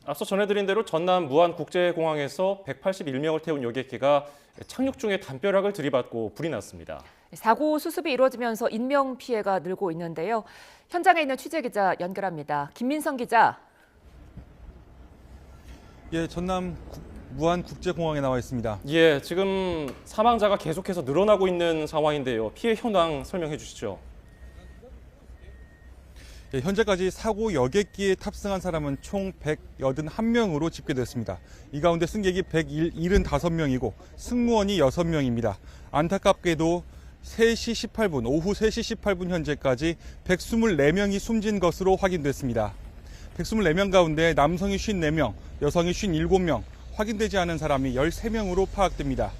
앞서 전해드린 대로 전남 무안국제공항에서 181명을 태운 여객기가 착륙 중에 담벼락을 들이받고 불이 났습니다. 사고 수습이 이루어지면서 인명피해가 늘고 있는데요. 현장에 있는 취재기자 연결합니다. 김민성 기자. 예, 전남 무안국제공항에 나와 있습니다. 예, 지금 사망자가 계속해서 늘어나고 있는 상황인데요. 피해 현황 설명해 주시죠. 예, 현재까지 사고 여객기에 탑승한 사람은 총 181명으로 집계됐습니다. 이 가운데 승객이 175명이고 승무원이 6명입니다. 안타깝게도 3시 18분, 오후 3시 18분 현재까지 124명이 숨진 것으로 확인됐습니다. 124명 가운데 남성이 54명, 여성이 57명, 확인되지 않은 사람이 13명으로 파악됩니다.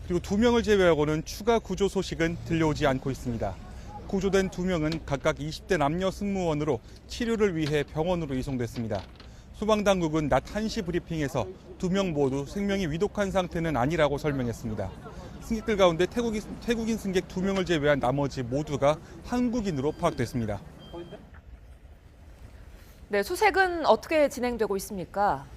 그리고 2명을 제외하고는 추가 구조 소식은 들려오지 않고 있습니다. 구조된 2명은 각각 20대 남녀 승무원으로 치료를 위해 병원으로 이송됐습니다. 소방당국은 낮 1시 브리핑에서 2명 모두 생명이 위독한 상태는 아니라고 설명했습니다. 승객들 가운데 태국인 승객 2명을 제외한 나머지 모두가 한국인으로 파악됐습니다. 네, 수색은 어떻게 진행되고 있습니까?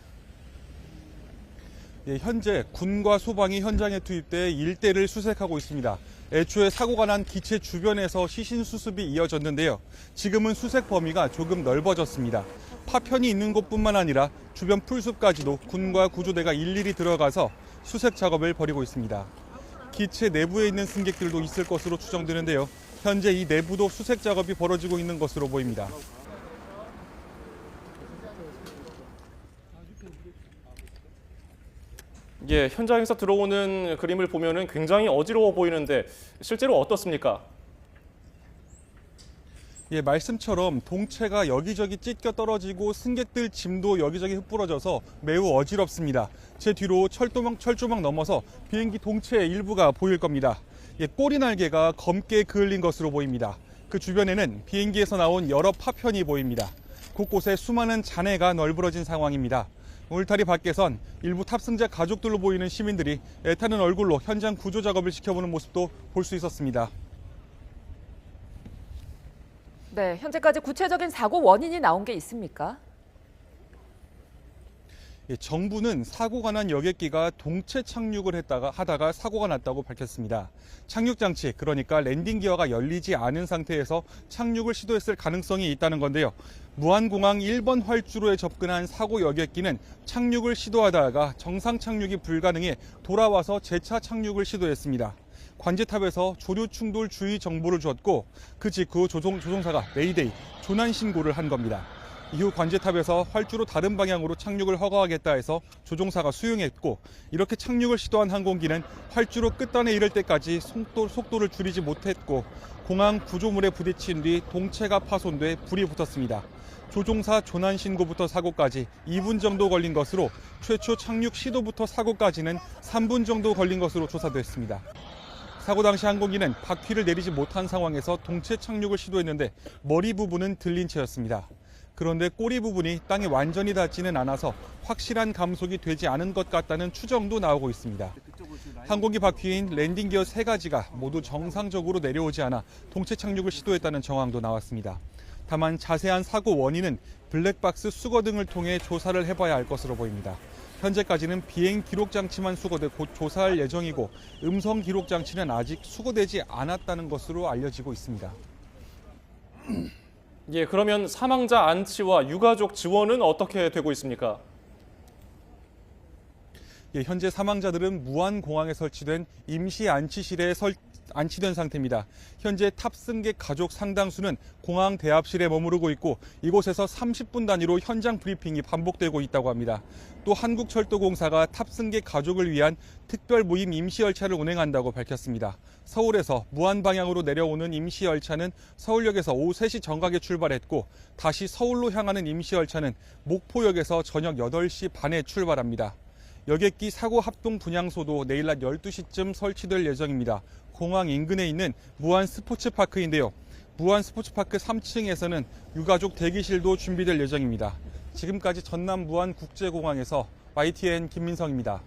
예, 현재 군과 소방이 현장에 투입돼 일대를 수색하고 있습니다. 애초에 사고가 난 기체 주변에서 시신 수습이 이어졌는데요. 지금은 수색 범위가 조금 넓어졌습니다. 파편이 있는 곳뿐만 아니라 주변 풀숲까지도 군과 구조대가 일일이 들어가서 수색 작업을 벌이고 있습니다. 기체 내부에 있는 승객들도 있을 것으로 추정되는데요. 현재 이 내부도 수색 작업이 벌어지고 있는 것으로 보입니다. 예, 현장에서 들어오는 그림을 보면은 굉장히 어지러워 보이는데 실제로 어떻습니까? 예, 말씀처럼 동체가 여기저기 찢겨 떨어지고 승객들 짐도 여기저기 흩뿌러져서 매우 어지럽습니다. 제 뒤로 철조망 넘어서 비행기 동체의 일부가 보일 겁니다. 예, 꼬리 날개가 검게 그을린 것으로 보입니다. 그 주변에는 비행기에서 나온 여러 파편이 보입니다. 곳곳에 수많은 잔해가 널브러진 상황입니다. 울타리 밖에선 일부 탑승자 가족들로 보이는 시민들이 애타는 얼굴로 현장 구조 작업을 지켜보는 모습도 볼 수 있었습니다. 네, 현재까지 구체적인 사고 원인이 나온 게 있습니까? 예, 정부는 사고가 난 여객기가 동체 착륙을 하다가 사고가 났다고 밝혔습니다. 착륙 장치, 그러니까 랜딩 기어가 열리지 않은 상태에서 착륙을 시도했을 가능성이 있다는 건데요. 무안공항 1번 활주로에 접근한 사고 여객기는 착륙을 시도하다가 정상 착륙이 불가능해 돌아와서 재차 착륙을 시도했습니다. 관제탑에서 조류 충돌 주의 정보를 줬고 그 직후 조종사가 메이데이, 조난 신고를 한 겁니다. 이후 관제탑에서 활주로 다른 방향으로 착륙을 허가하겠다 해서 조종사가 수용했고 이렇게 착륙을 시도한 항공기는 활주로 끝단에 이를 때까지 속도를 줄이지 못했고 공항 구조물에 부딪힌 뒤 동체가 파손돼 불이 붙었습니다. 조종사 조난 신고부터 사고까지 2분 정도 걸린 것으로 최초 착륙 시도부터 사고까지는 3분 정도 걸린 것으로 조사됐습니다. 사고 당시 항공기는 바퀴를 내리지 못한 상황에서 동체 착륙을 시도했는데 머리 부분은 들린 채였습니다. 그런데 꼬리 부분이 땅에 완전히 닿지는 않아서 확실한 감속이 되지 않은 것 같다는 추정도 나오고 있습니다. 항공기 바퀴인 랜딩 기어 3가지가 모두 정상적으로 내려오지 않아 동체 착륙을 시도했다는 정황도 나왔습니다. 다만 자세한 사고 원인은 블랙박스 수거 등을 통해 조사를 해봐야 할 것으로 보입니다. 현재까지는 비행 기록 장치만 수거돼 곧 조사할 예정이고 음성 기록 장치는 아직 수거되지 않았다는 것으로 알려지고 있습니다. 예, 그러면 사망자 안치와 유가족 지원은 어떻게 되고 있습니까? 예, 현재 사망자들은 무안공항에 설치된 임시 안치실에 안치된 상태입니다. 현재 탑승객 가족 상당수는 공항 대합실에 머무르고 있고 이곳에서 30분 단위로 현장 브리핑이 반복되고 있다고 합니다. 또 한국철도공사가 탑승객 가족을 위한 특별 무임 임시열차를 운행한다고 밝혔습니다. 서울에서 무안 방향으로 내려오는 임시열차는 서울역에서 오후 3시 정각에 출발했고 다시 서울로 향하는 임시열차는 목포역에서 저녁 8시 반에 출발합니다. 여객기 사고 합동 분향소도 내일 낮 12시쯤 설치될 예정입니다. 공항 인근에 있는 무안 스포츠파크인데요. 무안 스포츠파크 3층에서는 유가족 대기실도 준비될 예정입니다. 지금까지 전남 무안국제공항에서 YTN 김민성입니다.